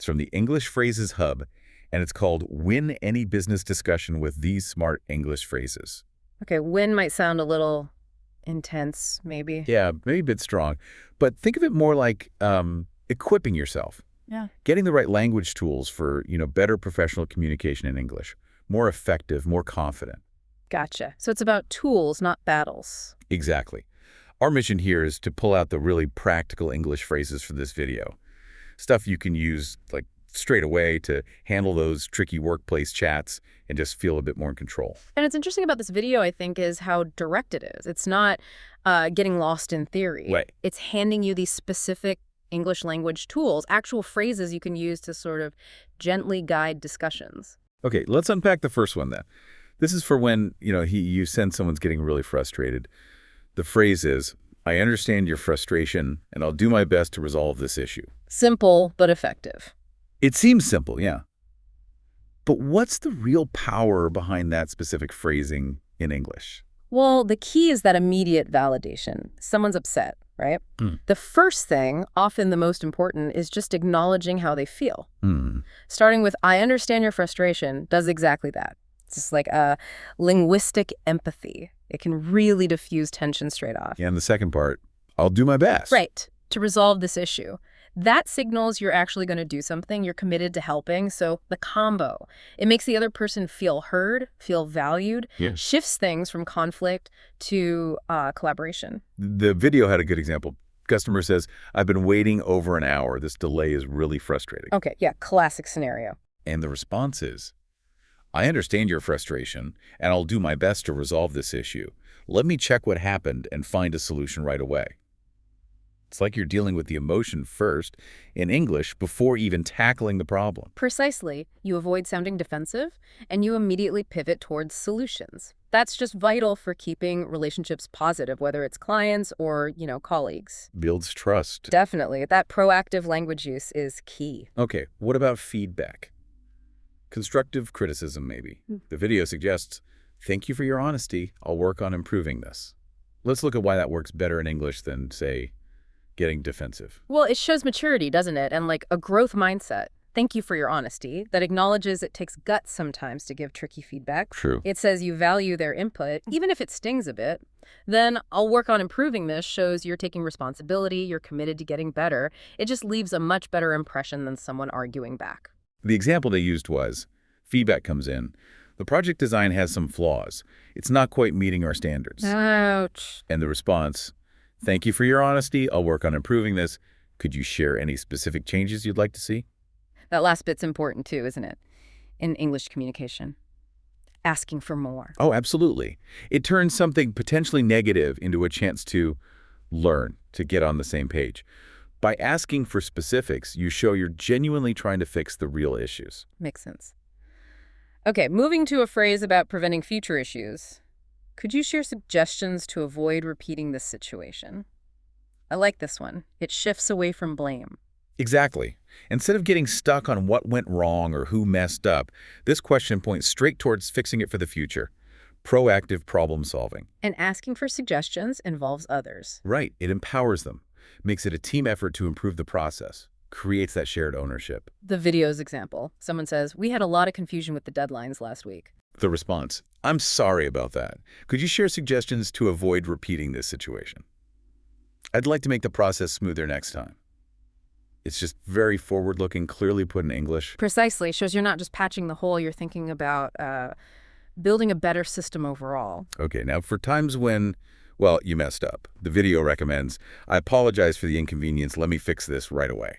It's from the English Phrases Hub, and it's called Win Any Business Discussion with These Smart English Phrases. Okay, win might sound a little intense, maybe. Yeah, maybe a bit strong, but think of it more like equipping yourself. Yeah. Getting the right language tools for, better professional communication in English. More effective, more confident. Gotcha. So it's about tools, not battles. Exactly. Our mission here is to pull out the really practical English phrases for this video. Stuff you can use, like, straight away to handle those tricky workplace chats and just feel a bit more in control. And it's interesting about this video, I think, is how direct it is. It's not getting lost in theory. Right. It's handing you these specific English language tools, actual phrases you can use to sort of gently guide discussions. Okay, let's unpack the first one then. This is for when, you sense someone's getting really frustrated. The phrase is, I understand your frustration, and I'll do my best to resolve this issue. Simple, but effective. It seems simple, yeah. But what's the real power behind that specific phrasing in English? Well, the key is that immediate validation. Someone's upset, right? The first thing, often the most important, is just acknowledging how they feel. Starting with, I understand your frustration, does exactly that. It's just like a linguistic empathy. It can really diffuse tension straight off. And the second part, I'll do my best. Right, to resolve this issue. That signals you're actually going to do something, you're committed to helping. So the combo, it makes the other person feel heard, feel valued, shifts things from conflict to collaboration. The video had a good example. Customer says, I've been waiting over an hour. This delay is really frustrating. Okay, yeah, classic scenario. And the response is, I understand your frustration, and I'll do my best to resolve this issue. Let me check what happened and find a solution right away. It's like you're dealing with the emotion first, in English, before even tackling the problem. Precisely. You avoid sounding defensive, and you immediately pivot towards solutions. That's just vital for keeping relationships positive, whether it's clients or, colleagues. Builds trust. Definitely. That proactive language use is key. Okay, what about feedback? Constructive criticism, maybe. The video suggests, thank you for your honesty. I'll work on improving this. Let's look at why that works better in English than, say, getting defensive. Well, it shows maturity, doesn't it? And like a growth mindset. Thank you for your honesty. That acknowledges it takes guts sometimes to give tricky feedback. True. It says you value their input, even if it stings a bit. Then I'll work on improving this shows you're taking responsibility, you're committed to getting better. It just leaves a much better impression than someone arguing back. The example they used was, feedback comes in. The project design has some flaws. It's not quite meeting our standards. Ouch. And the response, thank you for your honesty. I'll work on improving this. Could you share any specific changes you'd like to see? That last bit's important too, isn't it? In English communication. Asking for more. Oh, absolutely. It turns something potentially negative into a chance to learn, to get on the same page. By asking for specifics, you show you're genuinely trying to fix the real issues. Makes sense. Okay, moving to a phrase about preventing future issues. Could you share suggestions to avoid repeating this situation? I like this one. It shifts away from blame. Exactly. Instead of getting stuck on what went wrong or who messed up, this question points straight towards fixing it for the future. Proactive problem solving. And asking for suggestions involves others. Right. It empowers them. Makes it a team effort to improve the process. Creates that shared ownership. The video's example. Someone says, we had a lot of confusion with the deadlines last week. The response, I'm sorry about that. Could you share suggestions to avoid repeating this situation? I'd like to make the process smoother next time. It's just very forward-looking, clearly put in English. Precisely. Shows you're not just patching the hole, you're thinking about building a better system overall. Okay, now for times when, well, you messed up, the video recommends, I apologize for the inconvenience, let me fix this right away.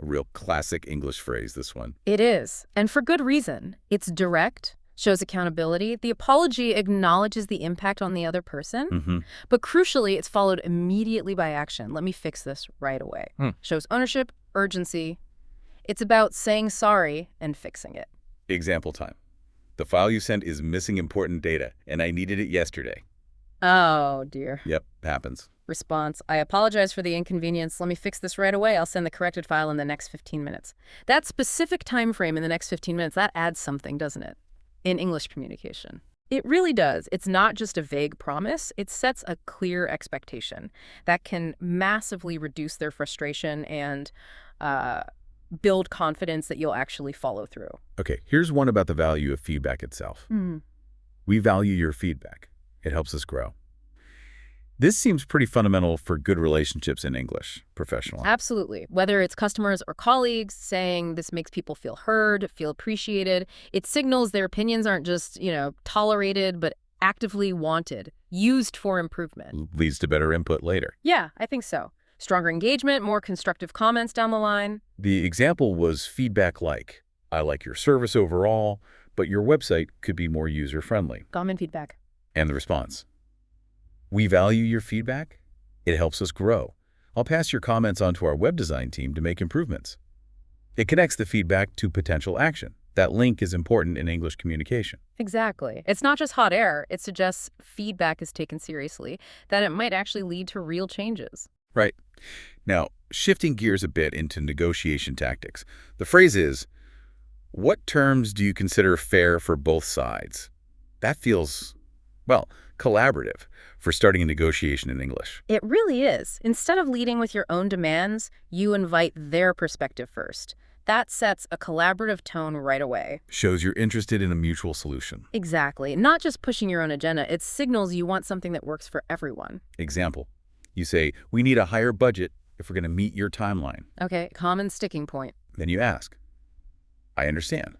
A real classic English phrase, this one. It is, and for good reason. It's direct, shows accountability. The apology acknowledges the impact on the other person, but crucially, it's followed immediately by action. Let me fix this right away. Shows ownership, urgency. It's about saying sorry and fixing it. Example time. The file you sent is missing important data, and I needed it yesterday. Oh, dear. Yep, happens. Response, I apologize for the inconvenience. Let me fix this right away. I'll send the corrected file in the next 15 minutes. That specific time frame in the next 15 minutes, that adds something, doesn't it? In English communication. It really does. It's not just a vague promise. It sets a clear expectation that can massively reduce their frustration and build confidence that you'll actually follow through. Okay, here's one about the value of feedback itself. We value your feedback. It helps us grow. This seems pretty fundamental for good relationships in English, professionally. Absolutely. Whether it's customers or colleagues saying this makes people feel heard, feel appreciated, it signals their opinions aren't just, tolerated, but actively wanted, used for improvement. Leads to better input later. Yeah, I think so. Stronger engagement, more constructive comments down the line. The example was feedback like, I like your service overall, but your website could be more user-friendly. Common feedback. And the response, we value your feedback. It helps us grow. I'll pass your comments on to our web design team to make improvements. It connects the feedback to potential action. That link is important in English communication. Exactly. It's not just hot air. It suggests feedback is taken seriously, that it might actually lead to real changes. Right. Now, shifting gears a bit into negotiation tactics. The phrase is, what terms do you consider fair for both sides? That feels, well, collaborative for starting a negotiation in English. It really is. Instead of leading with your own demands, you invite their perspective first. That sets a collaborative tone right away. Shows you're interested in a mutual solution. Exactly. Not just pushing your own agenda, it signals you want something that works for everyone. Example, you say, we need a higher budget if we're going to meet your timeline. Okay, common sticking point. Then you ask, I understand.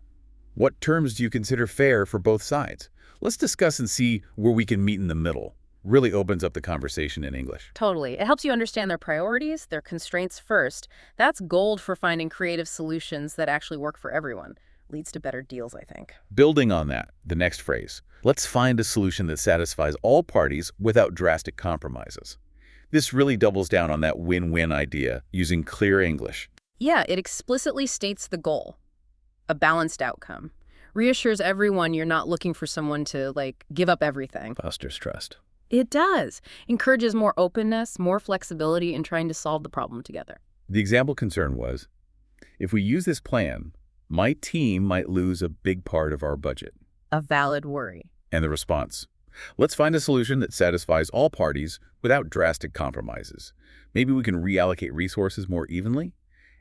What terms do you consider fair for both sides? Let's discuss and see where we can meet in the middle. Really opens up the conversation in English. Totally. It helps you understand their priorities, their constraints first. That's gold for finding creative solutions that actually work for everyone. Leads to better deals, I think. Building on that, the next phrase, let's find a solution that satisfies all parties without drastic compromises. This really doubles down on that win-win idea using clear English. Yeah, it explicitly states the goal. A balanced outcome. Reassures everyone you're not looking for someone to, give up everything. Fosters trust. It does. Encourages more openness, more flexibility in trying to solve the problem together. The example concern was, if we use this plan, my team might lose a big part of our budget. A valid worry. And the response, let's find a solution that satisfies all parties without drastic compromises. Maybe we can reallocate resources more evenly?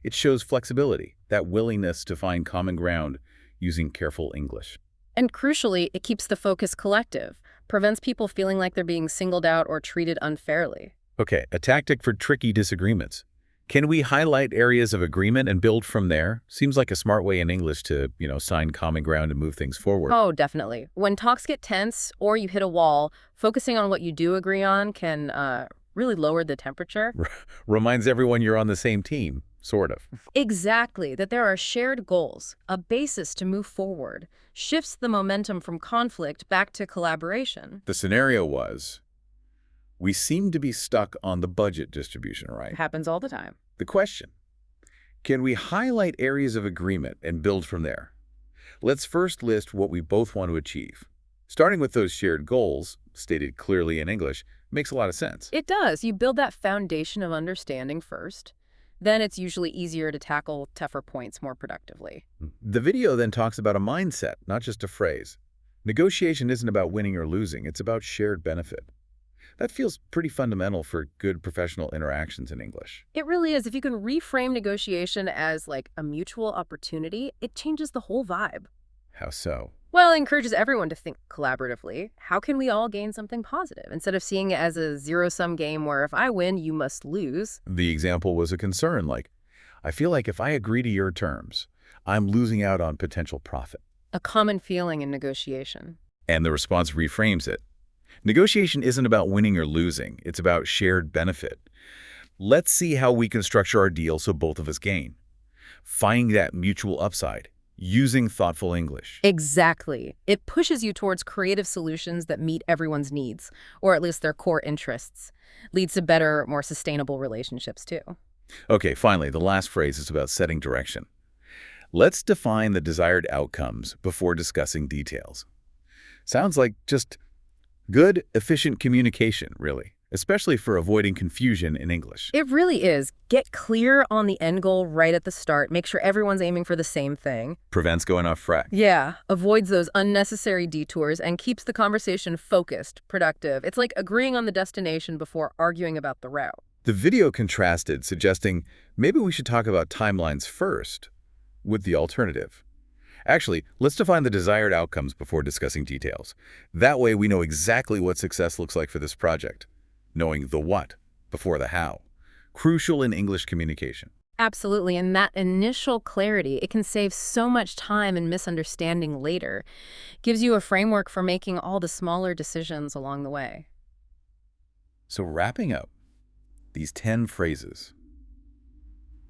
It shows flexibility, that willingness to find common ground using careful English. And crucially, it keeps the focus collective, prevents people feeling like they're being singled out or treated unfairly. Okay, a tactic for tricky disagreements. Can we highlight areas of agreement and build from there? Seems like a smart way in English to, sign common ground and move things forward. Oh, definitely. When talks get tense or you hit a wall, focusing on what you do agree on can really lower the temperature. Reminds everyone you're on the same team, sort of. Exactly, that there are shared goals, a basis to move forward, shifts the momentum from conflict back to collaboration. The scenario was, we seem to be stuck on the budget distribution, right? It happens all the time. The question, can we highlight areas of agreement and build from there? Let's first list what we both want to achieve. Starting with those shared goals, stated clearly in English, makes a lot of sense. It does. You build that foundation of understanding first. Then it's usually easier to tackle tougher points more productively. The video then talks about a mindset, not just a phrase. Negotiation isn't about winning or losing, it's about shared benefit. That feels pretty fundamental for good professional interactions in English. It really is. If you can reframe negotiation as a mutual opportunity, it changes the whole vibe. How so? Well, it encourages everyone to think collaboratively. How can we all gain something positive instead of seeing it as a zero-sum game where if I win, you must lose? The example was a concern like, I feel like if I agree to your terms, I'm losing out on potential profit. A common feeling in negotiation. And the response reframes it. Negotiation isn't about winning or losing. It's about shared benefit. Let's see how we can structure our deal so both of us gain. Find that mutual upside. Using thoughtful English. Exactly. It pushes you towards creative solutions that meet everyone's needs, or at least their core interests. Leads to better, more sustainable relationships, too. Okay, finally, the last phrase is about setting direction. Let's define the desired outcomes before discussing details. Sounds like just good, efficient communication, really, especially for avoiding confusion in English. It really is. Get clear on the end goal right at the start. Make sure everyone's aiming for the same thing. Prevents going off track. Yeah, avoids those unnecessary detours and keeps the conversation focused, productive. It's like agreeing on the destination before arguing about the route. The video contrasted, suggesting maybe we should talk about timelines first, with the alternative. Actually, let's define the desired outcomes before discussing details. That way we know exactly what success looks like for this project, knowing the what before the how. Crucial in English communication. Absolutely, and that initial clarity, it can save so much time and misunderstanding later. Gives you a framework for making all the smaller decisions along the way. So wrapping up, these 10 phrases.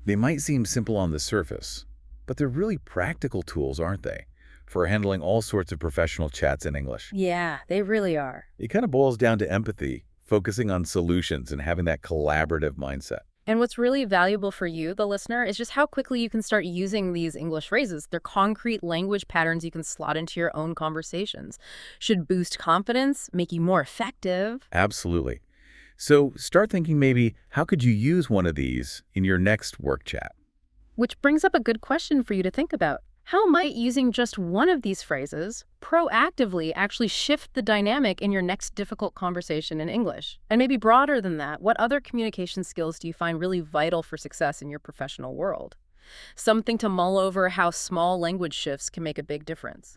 They might seem simple on the surface, but they're really practical tools, aren't they, for handling all sorts of professional chats in English. Yeah, they really are. It kind of boils down to empathy, focusing on solutions and having that collaborative mindset. And what's really valuable for you, the listener, is just how quickly you can start using these English phrases. They're concrete language patterns you can slot into your own conversations. Should boost confidence, make you more effective. Absolutely. So start thinking maybe, how could you use one of these in your next work chat? Which brings up a good question for you to think about. How might using just one of these phrases proactively actually shift the dynamic in your next difficult conversation in English? And maybe broader than that, what other communication skills do you find really vital for success in your professional world? Something to mull over how small language shifts can make a big difference.